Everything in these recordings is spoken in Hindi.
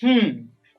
Hmm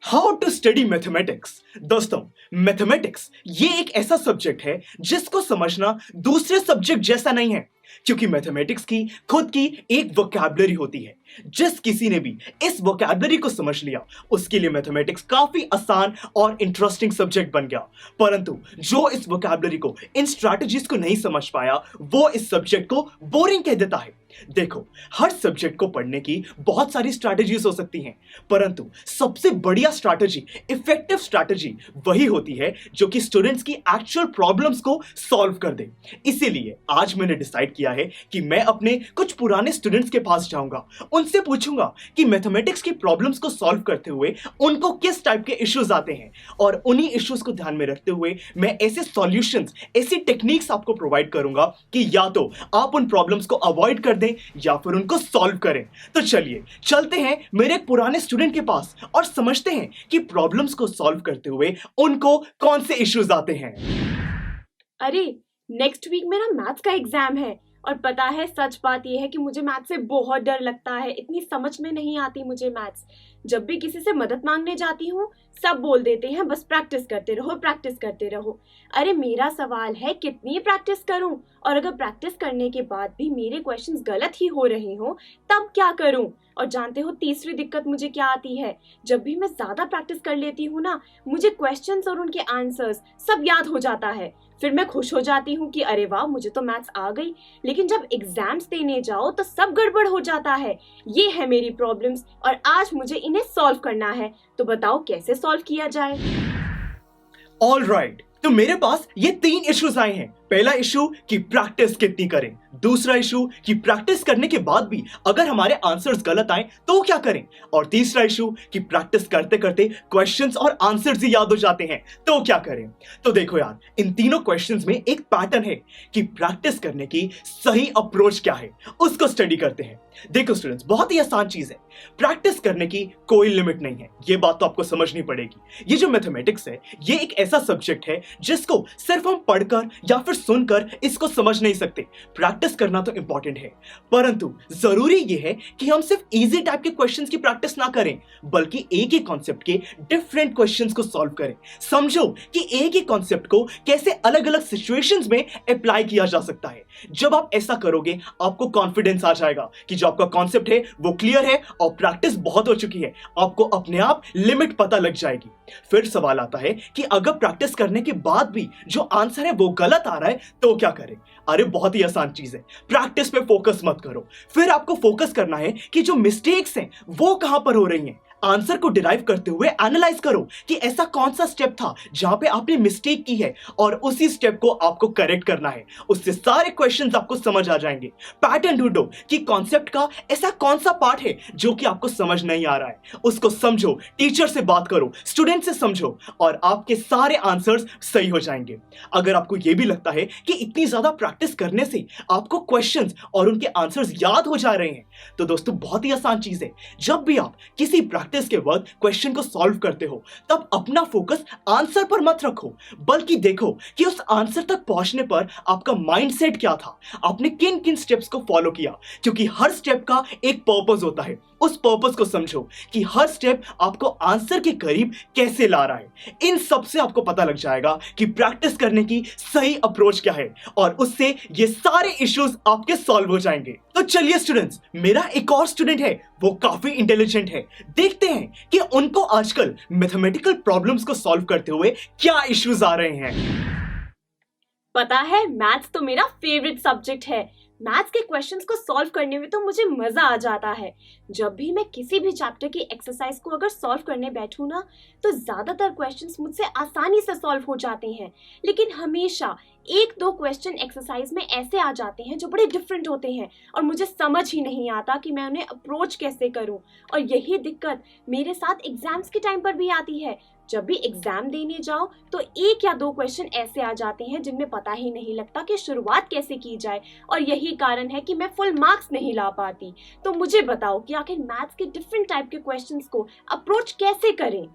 how to study mathematics. दोस्तों, मैथमेटिक्स ये एक ऐसा सब्जेक्ट है जिसको समझना दूसरे सब्जेक्ट जैसा नहीं है, क्योंकि मैथमेटिक्स की खुद की एक वोकैबुलरी होती है। जिस किसी ने भी इस वोकैबुलरी को समझ लिया, उसके लिए मैथमेटिक्स काफी आसान और इंटरेस्टिंग सब्जेक्ट बन गया। परंतु जो इस वोकैबुलरी को, इन स्ट्रैटेजीज को नहीं समझ पाया, वो इस सब्जेक्ट को बोरिंग कह देता है। देखो, हर सब्जेक्ट को पढ़ने की बहुत सारी स्ट्रैटेजीज हो सकती हैं, परंतु सबसे बढ़िया स्ट्रैटेजी, इफेक्टिव स्ट्रैटेजी वही होती है जो कि स्टूडेंट्स की एक्चुअल प्रॉब्लम्स को सॉल्व कर दे। इसीलिए आज मैंने डिसाइड किया है कि मैं अपने कुछ पुराने स्टूडेंट्स के पास जाऊंगा, उनसे पूछूंगा कि मैथमेटिक्स की प्रॉब्लम्स को सॉल्व करते हुए उनको किस टाइप के इश्यूज आते हैं, और उन्हीं इश्यूज को ध्यान में रखते हुए मैं ऐसे सॉल्यूशंस, ऐसी टेक्निक्स आपको प्रोवाइड करूंगा कि या तो आप उन प्रॉब्लम्स को अवॉइड कर दें या फिर उनको सॉल्व करें। तो चलिए चलते हैं मेरे एक पुराने स्टूडेंट के पास और समझते हैं कि प्रॉब्लम्स को सॉल्व करते हुए उनको कौन से इश्यूज आते हैं। अरे, नेक्स्ट वीक मेरा मैथ्स का एग्जाम है और पता है, सच बात यह है कि मुझे मैथ्स से बहुत डर लगता है। इतनी समझ में नहीं आती मुझे मैथ्स। जब भी किसी से मदद मांगने जाती हूँ, सब बोल देते हैं बस प्रैक्टिस करते रहो, प्रैक्टिस करते रहो। अरे मेरा सवाल है, कितनी प्रैक्टिस करूं? और अगर प्रैक्टिस करने के बाद भी मेरे क्वेश्चंस गलत ही हो रहे हो, तब क्या करूं? और जानते हो तीसरी दिक्कत मुझे क्या आती है? जब भी मैं ज्यादा प्रैक्टिस कर लेती हूँ ना, मुझे क्वेश्चंस और उनके आंसर्स सब याद हो जाता है। फिर मैं खुश हो जाती हूँ कि अरे वाह, मुझे तो मैथ्स आ गई। लेकिन जब एग्जाम्स देने जाओ तो सब गड़बड़ हो जाता है। ये है मेरी प्रॉब्लम्स और आज मुझे इन्हें सॉल्व करना है। तो बताओ कैसे सॉल्व किया जाए? ऑल राइट, तो मेरे पास ये 3 इश्यूज आए हैं। पहला इशू कि प्रैक्टिस कितनी करें, दूसरा इशू कि प्रैक्टिस करने के बाद भी अगर हमारे आंसर्स गलत आए तो क्या करें, और तीसरा इशू कि प्रैक्टिस करते करते क्वेश्चंस और आंसर्स ही याद हो जाते हैं तो क्या करें। तो देखो यार, इन तीनों क्वेश्चंस में एक पैटर्न है कि प्रैक्टिस करने की सही अप्रोच क्या है, उसको स्टडी करते हैं। देखो स्टूडेंट्स, बहुत ही आसान चीज है, प्रैक्टिस करने की कोई लिमिट नहीं है। ये बात तो आपको समझनी पड़ेगी। ये जो मैथमेटिक्स है, ये एक ऐसा सब्जेक्ट है जिसको सिर्फ हम पढ़कर या फिर सुनकर इसको समझ नहीं सकते। प्रैक्टिस करना तो इंपॉर्टेंट है, परंतु जरूरी यह है कि हम सिर्फ इजी टाइप के क्वेश्चंस की प्रैक्टिस ना करें, बल्कि एक ही कॉन्सेप्ट के डिफरेंट क्वेश्चंस को सॉल्व करें। समझो कि एक ही कॉन्सेप्ट को कैसे अलग अलग सिचुएशंस में अप्लाई किया जा सकता है। जब आप ऐसा करोगे, आपको कॉन्फिडेंस आ जाएगा कि जो आपका कॉन्सेप्ट है वो क्लियर है और प्रैक्टिस बहुत हो चुकी है। आपको अपने आप लिमिट पता लग जाएगी। फिर सवाल आता है कि अगर प्रैक्टिस करने के बाद भी जो आंसर है वो गलत आ रहा है तो क्या करें। अरे बहुत ही आसान चीज है, प्रैक्टिस पे फोकस मत करो। फिर आपको फोकस करना है कि जो मिस्टेक्स हैं वो कहां पर हो रही हैं। आंसर को डिराइव करते हुए एनालाइज करो कि ऐसा कौन सा स्टेप था जहां पे आपने मिस्टेक की है, और उसी स्टेप को आपको करेक्ट करना है। उससे सारे क्वेश्चंस आपको समझ आ जाएंगे। पैटर्न ढूंढो कि कॉन्सेप्ट का ऐसा कौन सा पार्ट है जो कि आपको समझ नहीं आ रहा है, उसको समझो, टीचर से बात करो, स्टूडेंट से समझो, और आपके सारे आंसर्स सही हो जाएंगे। अगर आपको यह भी लगता है कि इतनी ज्यादा प्रैक्टिस करने से आपको क्वेश्चंस और उनके आंसर्स याद हो जा रहे हैं, तो दोस्तों बहुत ही आसान चीज है। जब भी आप किसी प्रैक्टिस के वक्त क्वेश्चन को सॉल्व करते हो, तब अपना फोकस आंसर पर मत रखो, बल्कि देखो कि उस आंसर तक पहुंचने पर आपका माइंडसेट क्या था, आपने किन किन स्टेप्स को फॉलो किया, क्योंकि हर स्टेप का एक पर्पस होता है। उस पर्पस को समझो कि हर स्टेप आपको आंसर के करीब कैसे ला रहा है। इन सब से आपको पता लग जाएगा कि प्रैक्टिस करने की सही अप्रोच क्या है, और उससे ये सारे इश्यूज आपके सॉल्व हो जाएंगे। तो चलिए स्टूडेंट्स, मेरा एक और स्टूडेंट है, वो काफी इंटेलिजेंट है। देखते हैं कि उनको आजकल मैथमेटिकल प्रॉब्लम्स को सॉल्व करते हुए क्या इश्यूज आ रहे हैं। पता है, मैथ्स तो मेरा फेवरेट सब्जेक्ट है। मैथ्स के क्वेश्चंस को सॉल्व करने में तो मुझे मजा आ जाता है। जब भी मैं किसी भी चैप्टर की एक्सरसाइज को अगर सॉल्व करने बैठूं ना, तो ज्यादातर क्वेश्चंस मुझसे आसानी से सॉल्व हो जाते हैं। लेकिन हमेशा 1-2 क्वेश्चन एक्सरसाइज में ऐसे आ जाते हैं जो बड़े डिफरेंट होते हैं, और मुझे समझ ही नहीं आता कि मैं उन्हें अप्रोच कैसे करूं। और यही दिक्कत मेरे साथ एग्जाम्स के टाइम पर भी आती है। जब भी एग्जाम देने जाओ तो 1 या 2 क्वेश्चन ऐसे आ जाते हैं जिनमें पता ही नहीं लगता कि शुरुआत कैसे की जाए, और यही कारण है कि मैं फुल मार्क्स नहीं ला पाती। तो मुझे बताओ कि आखिर मैथ्स के डिफरेंट टाइप के क्वेश्चंस को अप्रोच कैसे करें।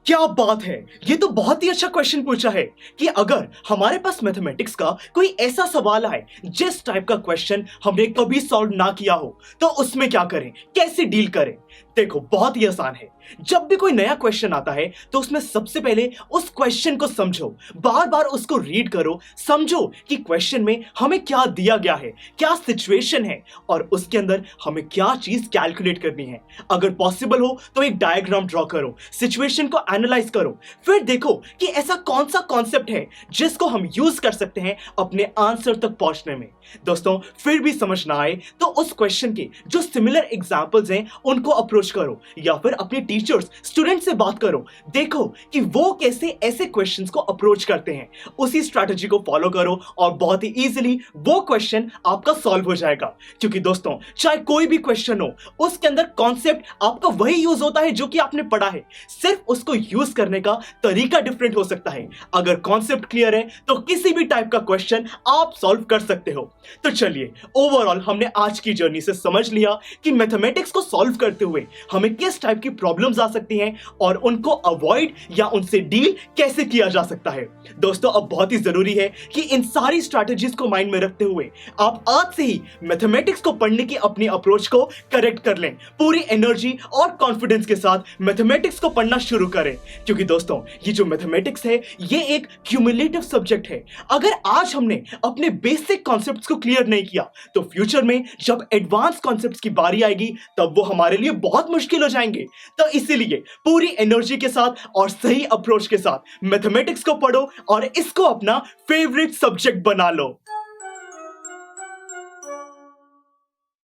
क्या बात है, ये तो बहुत ही अच्छा क्वेश्चन पूछा है कि अगर हमारे पास मैथमेटिक्स का कोई ऐसा सवाल आए जिस टाइप का क्वेश्चन हमने कभी सॉल्व ना किया हो तो उसमें क्या करें, कैसे डील करें। देखो बहुत ही आसान है। जब भी कोई नया क्वेश्चन आता है तो उसमें सबसे पहले उस क्वेश्चन को समझो, बार बार उसको रीड करो, समझो कि क्वेश्चन में हमें क्या दिया गया है, क्या सिचुएशन है और उसके अंदर हमें क्या चीज कैलकुलेट करनी है। अगर पॉसिबल हो तो एक डायग्राम ड्रॉ करो, सिचुएशन को एनालाइज करो, फिर देखो कि ऐसा कौन सा कॉन्सेप्ट है जिसको हम यूज कर सकते हैं अपने आंसर तक पहुंचने में। दोस्तों फिर भी समझ ना आए तो उस क्वेश्चन के जो सिमिलर एग्जांपल्स हैं उनको अप्रोच करो या फिर अपने टीचर्स स्टूडेंट से बात करो, देखो कि वो कैसे ऐसे क्वेश्चंस को अप्रोच करते हैं। उसी स्ट्रैटेजी को फॉलो करो और बहुत ही इजीली वो क्वेश्चन आपका सॉल्व हो जाएगा। क्योंकि दोस्तों चाहे कोई भी क्वेश्चन हो उसके अंदर कॉन्सेप्ट आपका वही यूज होता है जो कि आपने पढ़ा है, सिर्फ उसको यूज करने का तरीका डिफरेंट हो सकता है। अगर कॉन्सेप्ट क्लियर है तो किसी भी टाइप का क्वेश्चन आप सॉल्व कर सकते हो। तो चलिए ओवरऑल हमने आज की जर्नी से समझ लिया कि मैथमेटिक्स को सॉल्व करते हुए हमें किस टाइप की प्रॉब्लम्स आ सकती हैं और उनको अवॉइड या उनसे डील कैसे किया जा सकता है। दोस्तों अब बहुत ही जरूरी है कि इन सारी स्ट्रैटेजीज को माइंड में रखते हुए आप आज से ही मैथमेटिक्स को पढ़ने की अपनी अप्रोच को करेक्ट कर लें, पूरी एनर्जी और कॉन्फिडेंस के साथ मैथमेटिक्स को पढ़ना शुरू करें। क्योंकि दोस्तों ये जो मैथमेटिक्स है ये एक क्यूमुलेटिव सब्जेक्ट है। अगर आज हमने अपने बेसिक कॉन्सेप्ट्स को क्लियर नहीं किया तो फ्यूचर में जब एडवांस कॉन्सेप्ट्स की बारी आएगी तब वो हमारे लिए बहुत मुश्किल हो जाएंगे। तो इसीलिए पूरी एनर्जी के साथ और सही अप्रोच के साथ मैथमेटिक्स को पढ़ो और इसको अपना फेवरेट सब्जेक्ट बना लो।